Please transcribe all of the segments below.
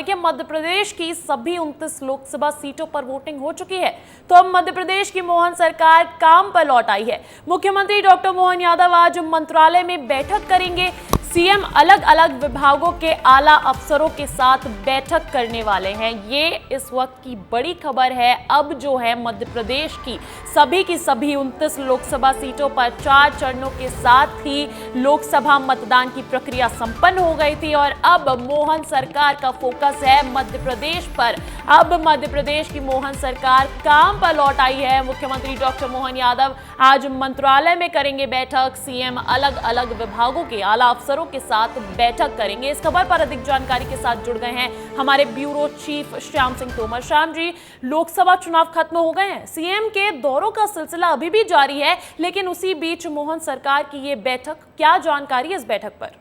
देखिए, मध्य प्रदेश की सभी 29 लोकसभा सीटों पर वोटिंग हो चुकी है, तो अब मध्य प्रदेश की मोहन सरकार काम पर लौट आई है। मुख्यमंत्री डॉक्टर मोहन यादव आज मंत्रालय में बैठक करेंगे। सीएम अलग अलग विभागों के आला अफसरों के साथ बैठक करने वाले हैं। ये इस वक्त की बड़ी खबर है। अब जो है मध्य प्रदेश की सभी 29 लोकसभा सीटों पर 4 चरणों के साथ ही लोकसभा मतदान की प्रक्रिया संपन्न हो गई थी और अब मोहन सरकार का फोकस है मध्य प्रदेश पर। अब मध्य प्रदेश की मोहन सरकार काम पर लौट आई है। मुख्यमंत्री डॉक्टर मोहन यादव आज मंत्रालय में करेंगे बैठक। सीएम अलग अलग विभागों के आला अफसरों के साथ बैठक करेंगे। इस खबर पर अधिक जानकारी के साथ जुड़ गए हैं हमारे ब्यूरो चीफ श्याम सिंह तोमर। श्याम जी, लोकसभा चुनाव खत्म हो गए हैं, सीएम के दौरों का सिलसिला अभी भी जारी है, लेकिन उसी बीच मोहन सरकार की ये बैठक, क्या जानकारी है इस बैठक पर?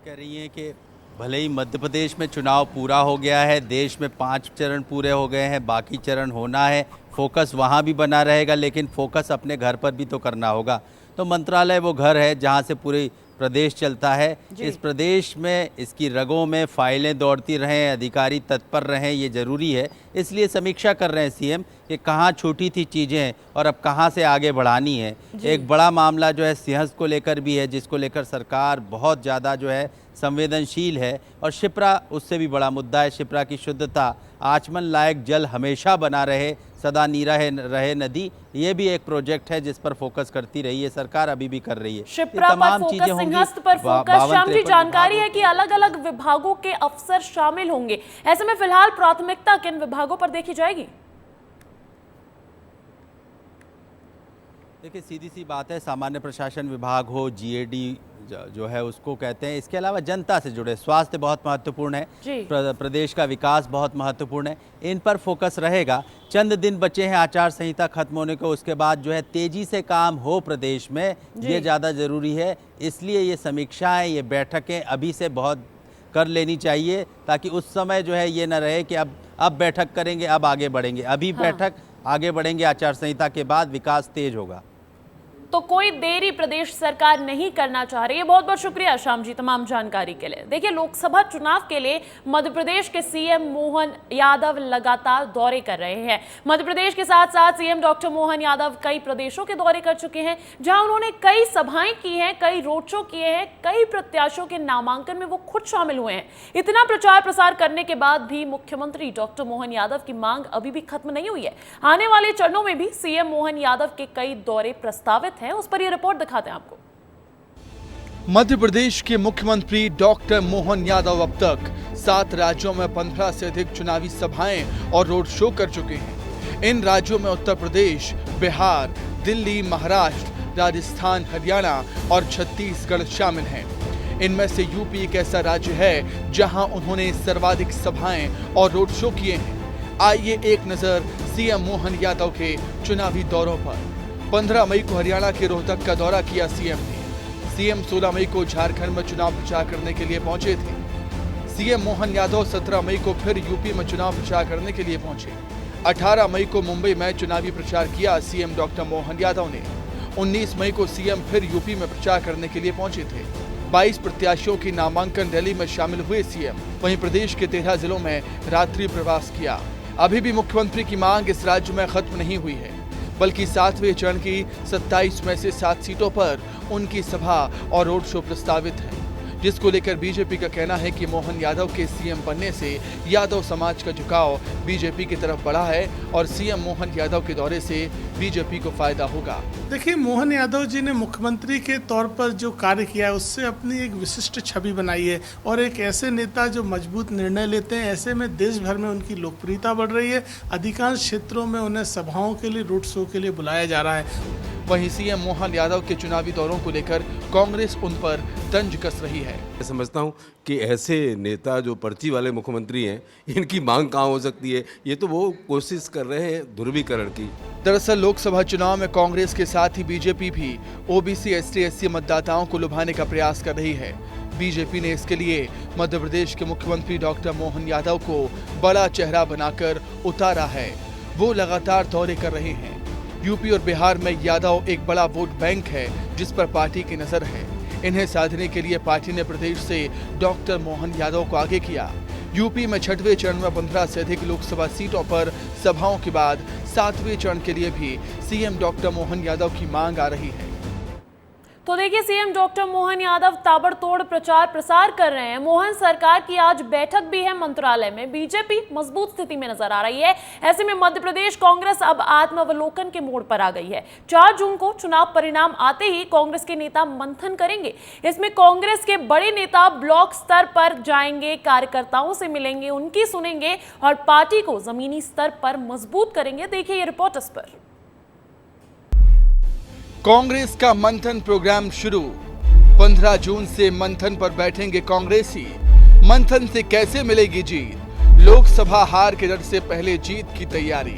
कह रही है कि भले ही मध्य प्रदेश में चुनाव पूरा हो गया है, देश में 5 चरण पूरे हो गए हैं, बाकी चरण होना है, फोकस वहाँ भी बना रहेगा, लेकिन फोकस अपने घर पर भी तो करना होगा। तो मंत्रालय वो घर है जहाँ से पूरे प्रदेश चलता है। इस प्रदेश में इसकी रगों में फाइलें दौड़ती रहें, अधिकारी तत्पर रहें, ये ज़रूरी है। इसलिए समीक्षा कर रहे हैं सीएम कि कहाँ छूटी थी चीज़ें और अब कहाँ से आगे बढ़ानी है। एक बड़ा मामला जो है सिंहस्थ को लेकर भी है, जिसको लेकर सरकार बहुत ज़्यादा जो है संवेदनशील है, और शिप्रा उससे भी बड़ा मुद्दा है। शिप्रा की शुद्धता, आचमन लायक जल हमेशा बना रहे, सदा नीरा रहे नदी, ये भी एक प्रोजेक्ट है जिस पर फोकस करती रही है सरकार, अभी भी कर रही है। शिप्रा पर फोकस, सिंहस्थ पर फोकस। श्याम जी, जानकारी है कि अलग अलग विभागों के अफसर शामिल होंगे, ऐसे में फिलहाल प्राथमिकता किन विभागों पर देखी जाएगी? देखिए, सीधी सी बात है, सामान्य प्रशासन विभाग हो, जीएडी जो है उसको कहते हैं। इसके अलावा जनता से जुड़े स्वास्थ्य बहुत महत्वपूर्ण है, प्रदेश का विकास बहुत महत्वपूर्ण है, इन पर फोकस रहेगा। चंद दिन बचे हैं आचार संहिता खत्म होने को, उसके बाद जो है तेजी से काम हो प्रदेश में, ये ज़्यादा ज़रूरी है। इसलिए ये समीक्षाएं, ये बैठकें अभी से बहुत कर लेनी चाहिए, ताकि उस समय जो है ये न रहे कि अब बैठक करेंगे, अब आगे बढ़ेंगे। अभी बैठक, आगे बढ़ेंगे, आचार संहिता के बाद विकास तेज होगा। तो कोई देरी प्रदेश सरकार नहीं करना चाह रही है। बहुत बहुत शुक्रिया श्याम जी तमाम जानकारी के लिए। देखिए, लोकसभा चुनाव के लिए मध्य प्रदेश के सीएम मोहन यादव लगातार दौरे कर रहे हैं। मध्य प्रदेश के साथ साथ सीएम डॉक्टर मोहन यादव कई प्रदेशों के दौरे कर चुके हैं, जहां उन्होंने कई सभाएं की हैं, कई रोड शो किए हैं, कई प्रत्याशियों के नामांकन में वो खुद शामिल हुए हैं। इतना प्रचार प्रसार करने के बाद भी मुख्यमंत्री डॉक्टर मोहन यादव की मांग अभी भी खत्म नहीं हुई है। आने वाले चरणों में भी सीएम मोहन यादव के कई दौरे प्रस्तावित है, उस पर यह रिपोर्ट दिखाते हैं आपको। मध्य प्रदेश के मुख्यमंत्री डॉक्टर मोहन यादव अब तक 7 राज्यों में 15 से अधिक चुनावी सभाएं और रोड शो कर चुके हैं। इन राज्यों में उत्तर प्रदेश, बिहार, दिल्ली, महाराष्ट्र, राजस्थान, हरियाणा और छत्तीसगढ़ शामिल हैं। इनमें से यूपी एक ऐसा राज्य है जहां उन्होंने सर्वाधिक सभाएं और रोड शो किए हैं। आइए एक नजर सीएम मोहन यादव के चुनावी दौरों पर। 15 मई को हरियाणा के रोहतक का दौरा किया सीएम ने। सीएम 16 मई को झारखंड में चुनाव प्रचार करने के लिए पहुंचे थे। सीएम मोहन यादव 17 मई को फिर यूपी में चुनाव प्रचार करने के लिए पहुंचे। 18 मई को मुंबई में चुनावी प्रचार किया सीएम डॉक्टर मोहन यादव ने। 19 मई को सीएम फिर यूपी में प्रचार करने के लिए पहुंचे थे। 22 प्रत्याशियों की नामांकन रैली में शामिल हुए सीएम। वहीं प्रदेश के 13 जिलों में रात्रि प्रवास किया। अभी भी मुख्यमंत्री की मांग इस राज्य में खत्म नहीं हुई है, बल्कि 7वें चरण की 27 में से 7 सीटों पर उनकी सभा और रोड शो प्रस्तावित है, जिसको लेकर बीजेपी का कहना है कि मोहन यादव के सीएम बनने से यादव समाज का झुकाव बीजेपी की तरफ बढ़ा है और सीएम मोहन यादव के दौरे से बीजेपी को फायदा होगा। देखिए, मोहन यादव जी ने मुख्यमंत्री के तौर पर जो कार्य किया है उससे अपनी एक विशिष्ट छवि बनाई है और एक ऐसे नेता जो मजबूत निर्णय लेते हैं। ऐसे में देश भर में उनकी लोकप्रियता बढ़ रही है। अधिकांश क्षेत्रों में उन्हें सभाओं के लिए, रोड शो के लिए बुलाया जा रहा है। वहीं सीएम मोहन यादव के चुनावी दौरों को लेकर कांग्रेस उन पर तंज कस रही है। मैं समझता हूं कि ऐसे नेता जो पर्ची वाले मुख्यमंत्री हैं, इनकी मांग कहां हो सकती है। ये तो वो कोशिश कर रहे हैं ध्रुवीकरण की। दरअसल लोकसभा चुनाव में कांग्रेस के साथ ही बीजेपी भी ओबीसी, एसटी, एससी मतदाताओं को लुभाने का प्रयास कर रही है। बीजेपी ने इसके लिए मध्य प्रदेश के मुख्यमंत्री डॉक्टर मोहन यादव को बड़ा चेहरा बनाकर उतारा है। वो लगातार दौरे कर रहे हैं। यूपी और बिहार में यादव एक बड़ा वोट बैंक है, जिस पर पार्टी की नजर है। इन्हें साधने के लिए पार्टी ने प्रदेश से डॉक्टर मोहन यादव को आगे किया। यूपी में 6वें चरण में 15 से अधिक लोकसभा सीटों पर सभाओं के बाद 7वें चरण के लिए भी सीएम डॉक्टर मोहन यादव की मांग आ रही है। तो देखिए, सीएम डॉक्टर मोहन यादव ताबड़तोड़ प्रचार प्रसार कर रहे हैं। मोहन सरकार की आज बैठक भी है मंत्रालय में। बीजेपी मजबूत स्थिति में नजर आ रही है। ऐसे में मध्य प्रदेश कांग्रेस अब आत्मावलोकन के मोड़ पर आ गई है। 4 जून को चुनाव परिणाम आते ही कांग्रेस के नेता मंथन करेंगे। इसमें कांग्रेस के बड़े नेता ब्लॉक स्तर पर जाएंगे, कार्यकर्ताओं से मिलेंगे, उनकी सुनेंगे और पार्टी को जमीनी स्तर पर मजबूत करेंगे। देखिए ये रिपोर्ट इस पर। कांग्रेस का मंथन प्रोग्राम शुरू। 15 जून से मंथन पर बैठेंगे कांग्रेसी। मंथन से कैसे मिलेगी जीत? लोकसभा हार के डर से पहले जीत की तैयारी।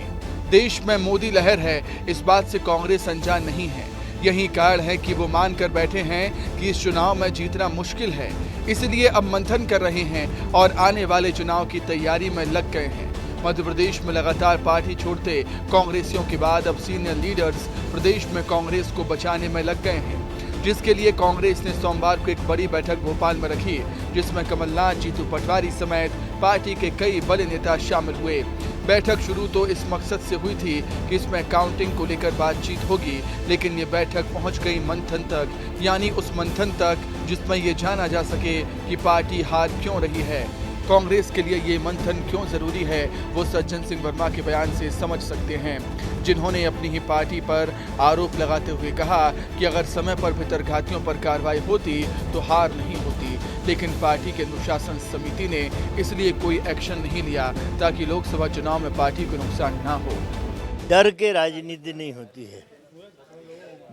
देश में मोदी लहर है, इस बात से कांग्रेस अनजान नहीं है। यही कारण है कि वो मानकर बैठे हैं कि इस चुनाव में जीतना मुश्किल है, इसलिए अब मंथन कर रहे हैं और आने वाले चुनाव की तैयारी में लग गए हैं। मध्य प्रदेश में लगातार पार्टी छोड़ते कांग्रेसियों के बाद अब सीनियर लीडर्स प्रदेश में कांग्रेस को बचाने में लग गए हैं, जिसके लिए कांग्रेस ने सोमवार को एक बड़ी बैठक भोपाल में रखी, जिसमें कमलनाथ, जीतू पटवारी समेत पार्टी के कई बड़े नेता शामिल हुए। बैठक शुरू तो इस मकसद से हुई थी कि इसमें काउंटिंग को लेकर बातचीत होगी, लेकिन ये बैठक पहुंच गई मंथन तक, यानी उस मंथन तक जिसमें ये जाना जा सके कि पार्टी हार क्यों रही है। कांग्रेस के लिए ये मंथन क्यों जरूरी है, वो सज्जन सिंह वर्मा के बयान से समझ सकते हैं, जिन्होंने अपनी ही पार्टी पर आरोप लगाते हुए कहा कि अगर समय पर भीतरघातियों पर कार्रवाई होती तो हार नहीं होती, लेकिन पार्टी के अनुशासन समिति ने इसलिए कोई एक्शन नहीं लिया ताकि लोकसभा चुनाव में पार्टी को नुकसान ना हो। डर के राजनीति नहीं होती है,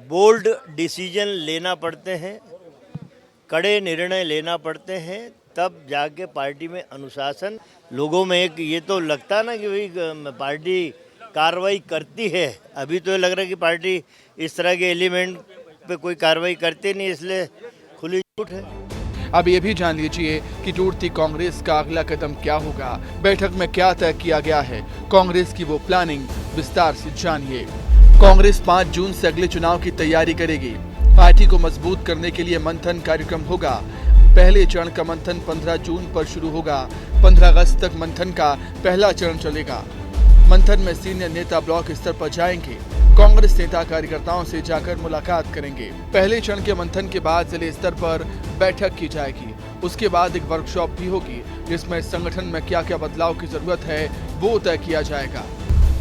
बोल्ड डिसीजन लेना पड़ते हैं, कड़े निर्णय लेना पड़ते हैं, तब जाके पार्टी में अनुशासन, लोगों में एक ये तो लगता ना कि भाई पार्टी कार्रवाई करती है। अभी तो लग रहा है कि पार्टी इस तरह के एलिमेंट पे कोई कार्रवाई करती नहीं, इसलिए खुली छूट है। अब ये भी जान लीजिए कि टूटती कांग्रेस का अगला कदम क्या होगा, बैठक में क्या तय किया गया है, कांग्रेस की वो प्लानिंग विस्तार से जानिए। कांग्रेस 5 जून से अगले चुनाव की तैयारी करेगी। पार्टी को मजबूत करने के लिए मंथन कार्यक्रम होगा। पहले चरण का मंथन 15 जून पर शुरू होगा। 15 अगस्त तक मंथन का पहला चरण चलेगा। मंथन में सीनियर नेता ब्लॉक स्तर पर जाएंगे। कांग्रेस नेता कार्यकर्ताओं से जाकर मुलाकात करेंगे। पहले चरण के मंथन के बाद जिले स्तर पर बैठक की जाएगी। उसके बाद एक वर्कशॉप भी होगी, जिसमें संगठन में क्या क्या बदलाव की जरूरत है वो तय किया जाएगा।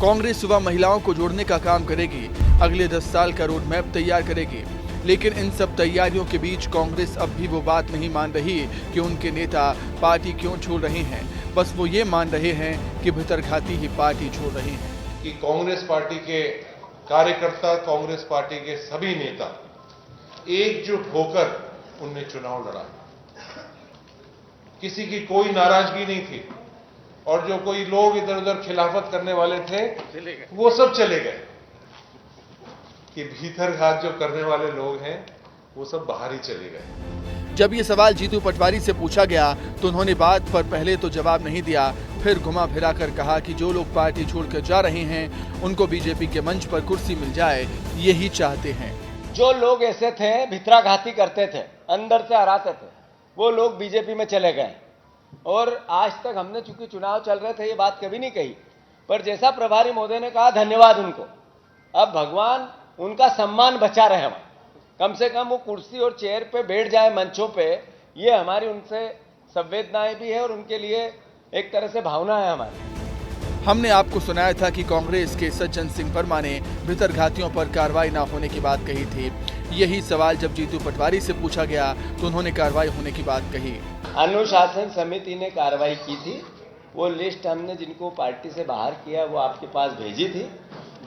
कांग्रेस सुबह महिलाओं को जोड़ने का काम करेगी। अगले 10 साल का रोड मैप तैयार करेगी। लेकिन इन सब तैयारियों के बीच कांग्रेस अब भी वो बात नहीं मान रही कि उनके नेता पार्टी क्यों छोड़ रहे हैं। बस वो ये मान रहे हैं कि भीतरघाती ही पार्टी छोड़ रहे हैं। कि कांग्रेस पार्टी के कार्यकर्ता, कांग्रेस पार्टी के सभी नेता एकजुट होकर उनने चुनाव लड़ा। किसी की कोई नाराजगी नहीं थी और जो कोई लोग इधर उधर खिलाफत करने वाले थे वो सब चले गए। कि भीतरघात जो करने वाले लोग हैं वो सब बाहर ही चले गए। जब ये सवाल जीतू पटवारी से पूछा गया तो उन्होंने बात पर पहले तो जवाब नहीं दिया, फिर घुमा फिरा कर कहा कि जो लोग पार्टी छोड़कर जा रहे हैं उनको बीजेपी के मंच पर कुर्सी मिल जाए, यही चाहते हैं। जो लोग ऐसे थे भितराघाती करते थे, अंदर से हराते थे, वो लोग बीजेपी में चले गए। और आज तक हमने चूंकि चुनाव चल रहे थे ये बात कभी नहीं कही, पर जैसा प्रभारी महोदय ने कहा, धन्यवाद उनको। अब भगवान उनका सम्मान बचा रहे हम, कम से कम वो कुर्सी और चेयर पे बैठ जाए मंचों पे, ये हमारी उनसे संवेदनाएं भी है और उनके लिए एक तरह से भावना है हमारी। हमने आपको सुनाया था कि कांग्रेस के सज्जन सिंह वर्मा ने भीतरघातियों पर कार्रवाई न होने की बात कही थी। यही सवाल जब जीतू पटवारी से पूछा गया तो उन्होंने कार्रवाई होने की बात कही। अनुशासन समिति ने कार्रवाई की थी, वो लिस्ट हमने जिनको पार्टी से बाहर किया वो आपके पास भेजी थी।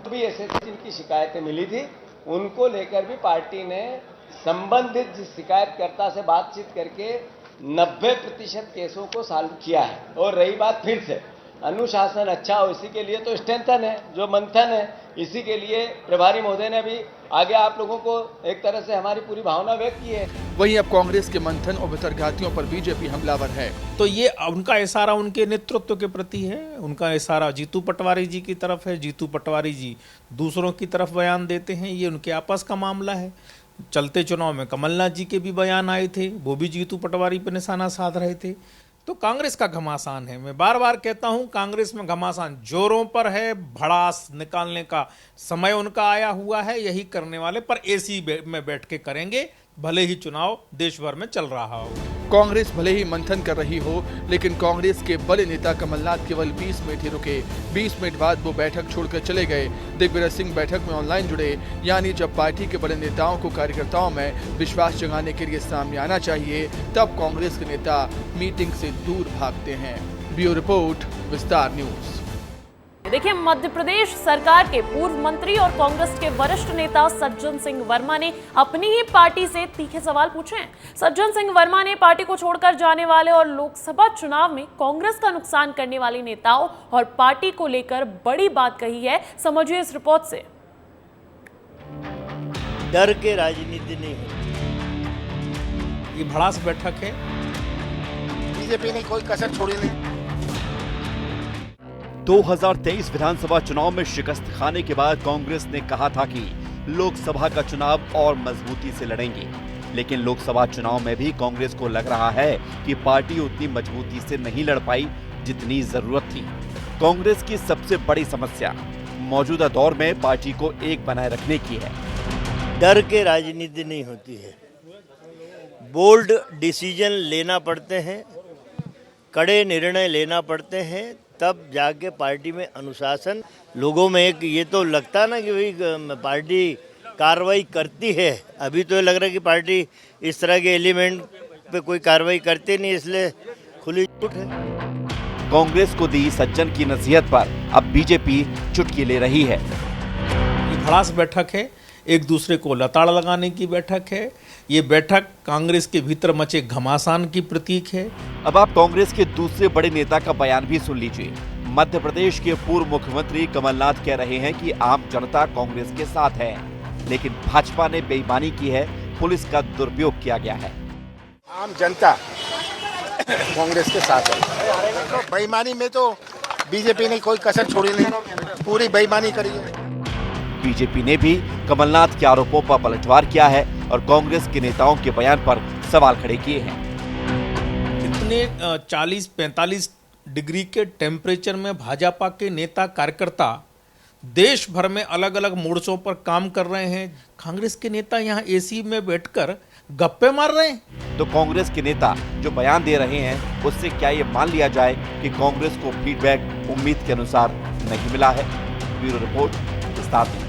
भी ऐसे जिनकी शिकायतें मिली थी उनको लेकर भी पार्टी ने संबंधित शिकायतकर्ता से बातचीत करके 90% केसों को सॉल्व किया है। और रही बात फिर से अनुशासन अच्छा हो, इसी के लिए तो स्ट्रेंथन है, जो मंथन है, इसी के लिए प्रभारी महोदय ने भी आगे आप लोगों को एक तरह से हमारी पूरी भावना व्यक्त की है। वहीं अब कांग्रेस के मंथन और भीतरघातियों पर बीजेपी हमलावर है। तो ये उनका इशारा उनके नेतृत्व के प्रति है, उनका इशारा जीतू पटवारी जी की तरफ है। जीतू पटवारी जी दूसरों की तरफ बयान देते हैं, ये उनके आपस का मामला है। चलते चुनाव में कमलनाथ जी के भी बयान आए थे, वो भी जीतू पटवारी पर निशाना साध रहे थे। तो कांग्रेस का घमासान है। मैं बार बार कहता हूं, कांग्रेस में घमासान जोरों पर है, भड़ास निकालने का समय उनका आया हुआ है। यही करने वाले पर एसी में बैठ के करेंगे, भले ही चुनाव देश भर में चल रहा हो। कांग्रेस भले ही मंथन कर रही हो, लेकिन कांग्रेस के बड़े नेता कमलनाथ केवल 20 मिनट ही रुके। 20 मिनट बाद वो बैठक छोड़कर चले गए। दिग्विजय सिंह बैठक में ऑनलाइन जुड़े, यानी जब पार्टी के बड़े नेताओं को कार्यकर्ताओं में विश्वास जगाने के लिए सामने आना चाहिए, तब कांग्रेस के नेता मीटिंग से दूर भागते हैं। ब्यूरो रिपोर्ट, विस्तार न्यूज। देखिए, मध्य प्रदेश सरकार के पूर्व मंत्री और कांग्रेस के वरिष्ठ नेता सज्जन सिंह वर्मा ने अपनी ही पार्टी से तीखे सवाल पूछे हैं। सज्जन सिंह वर्मा ने पार्टी को छोड़कर जाने वाले और लोकसभा चुनाव में कांग्रेस का नुकसान करने वाले नेताओं और पार्टी को लेकर बड़ी बात कही है। समझिए इस रिपोर्ट से। डर के राजनीति नहीं होती। ये भड़ास बैठक है। बीजेपी ने कोई कसर छोड़ी नहीं। 2023 विधानसभा चुनाव में शिकस्त खाने के बाद कांग्रेस ने कहा था कि लोकसभा का चुनाव और मजबूती से लड़ेंगे, लेकिन लोकसभा चुनाव में भी कांग्रेस को लग रहा है कि पार्टी उतनी मजबूती से नहीं लड़ पाई जितनी जरूरत थी। कांग्रेस की सबसे बड़ी समस्या मौजूदा दौर में पार्टी को एक बनाए रखने की है। डर के राजनीति नहीं होती है। बोल्ड डिसीजन लेना पड़ते हैं, कड़े निर्णय लेना पड़ते हैं, तब जाके पार्टी में अनुशासन, लोगों में एक ये तो लगता ना कि भाई पार्टी कार्रवाई करती है। अभी तो ये लग रहा है कि पार्टी इस तरह के एलिमेंट पे कोई कार्रवाई करती नहीं, इसलिए खुली छूट है। कांग्रेस को दी सज्जन की नसीहत पर अब बीजेपी चुटकी ले रही है। ये भड़ास बैठक है, एक दूसरे को लताड़ लगाने की बैठक है। ये बैठक कांग्रेस के भीतर मचे घमासान की प्रतीक है। अब आप कांग्रेस के दूसरे बड़े नेता का बयान भी सुन लीजिए। मध्य प्रदेश के पूर्व मुख्यमंत्री कमलनाथ कह रहे हैं कि आम जनता कांग्रेस के साथ है, लेकिन भाजपा ने बेईमानी की है, पुलिस का दुरुपयोग किया गया है। आम जनता कांग्रेस के साथ है। तो बेईमानी में तो बीजेपी ने कोई कसर छोड़ी नहीं, पूरी बेईमानी करी है। बीजेपी ने भी कमलनाथ के आरोपों पर पलटवार किया है और कांग्रेस के नेताओं के बयान पर सवाल खड़े किए हैं। इतने 40-45 डिग्री के टेम्परेचर में भाजपा के नेता कार्यकर्ता देश भर में अलग अलग मोर्चों पर काम कर रहे हैं। कांग्रेस के नेता यहाँ एसी में बैठकर गप्पे मार रहे हैं। तो कांग्रेस के नेता जो बयान दे रहे हैं, उससे क्या ये मान लिया जाए कि कांग्रेस को फीडबैक उम्मीद के अनुसार नहीं मिला है? ब्यूरो रिपोर्ट, विस्तार न्यूज।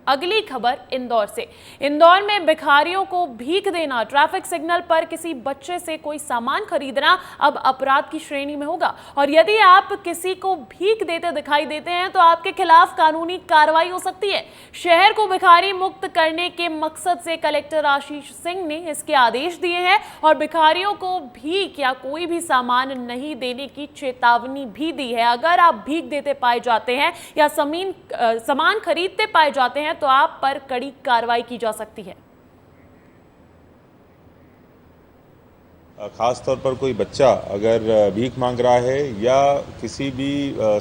अगली खबर इंदौर से। इंदौर में भिखारियों को भीख देना, ट्रैफिक सिग्नल पर किसी बच्चे से कोई सामान खरीदना अब अपराध की श्रेणी में होगा और यदि आप किसी को भीख देते दिखाई देते हैं तो आपके खिलाफ कानूनी कार्रवाई हो सकती है। शहर को भिखारी मुक्त करने के मकसद से कलेक्टर आशीष सिंह ने इसके आदेश दिए हैं और भिखारियों को भीख या कोई भी सामान नहीं देने की चेतावनी भी दी है। अगर आप भीख देते पाए जाते हैं या सामान खरीदते पाए जाते हैं तो आप पर कड़ी कार्रवाई की जा सकती है। खास तौर पर कोई बच्चा अगर भीख मांग रहा है या किसी भी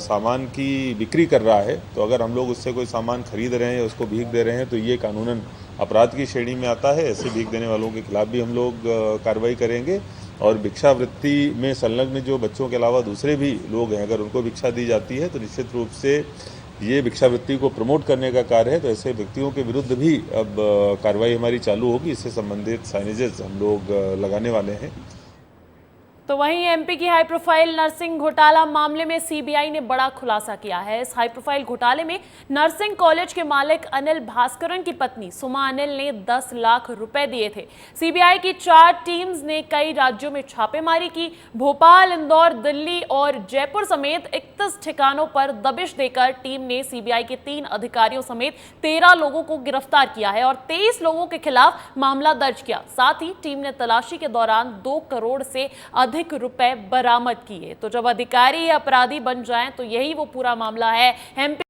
सामान की बिक्री कर रहा है, तो अगर हम लोग उससे कोई सामान खरीद रहे हैं या उसको भीख दे रहे हैं तो ये कानूनन अपराध की श्रेणी में आता है। ऐसे भीख देने वालों के खिलाफ भी हम लोग कार्रवाई करेंगे और भिक्षावृत्ति में संलग्न जो बच्चों के अलावा दूसरे भी लोग हैं, अगर उनको भिक्षा दी जाती है तो निश्चित रूप से ये भिक्षावृत्ति को प्रमोट करने का कार्य है। तो ऐसे व्यक्तियों के विरुद्ध भी अब कार्रवाई हमारी चालू होगी। इससे संबंधित साइनेजेस हम लोग लगाने वाले हैं। तो वहीं एमपी की हाई प्रोफाइल नर्सिंग घोटाला मामले में सीबीआई ने बड़ा खुलासा किया है। इस हाई प्रोफाइल घोटाले में नर्सिंग कॉलेज के मालिक अनिल भास्करन की पत्नी सुमा अनिल ने 10 लाख रुपए दिए थे। सीबीआई की 4 टीम्स ने कई राज्यों में छापेमारी की। भोपाल, इंदौर, दिल्ली और जयपुर समेत 31 ठिकानों पर दबिश देकर टीम ने सीबीआई के 3 अधिकारियों समेत 13 लोगों को गिरफ्तार किया है और 23 लोगों के खिलाफ मामला दर्ज किया। साथ ही टीम ने तलाशी के दौरान 2 करोड़ से अधिक रुपए बरामद किए। तो जब अधिकारी अपराधी बन जाएं तो यही वो पूरा मामला है। एमपी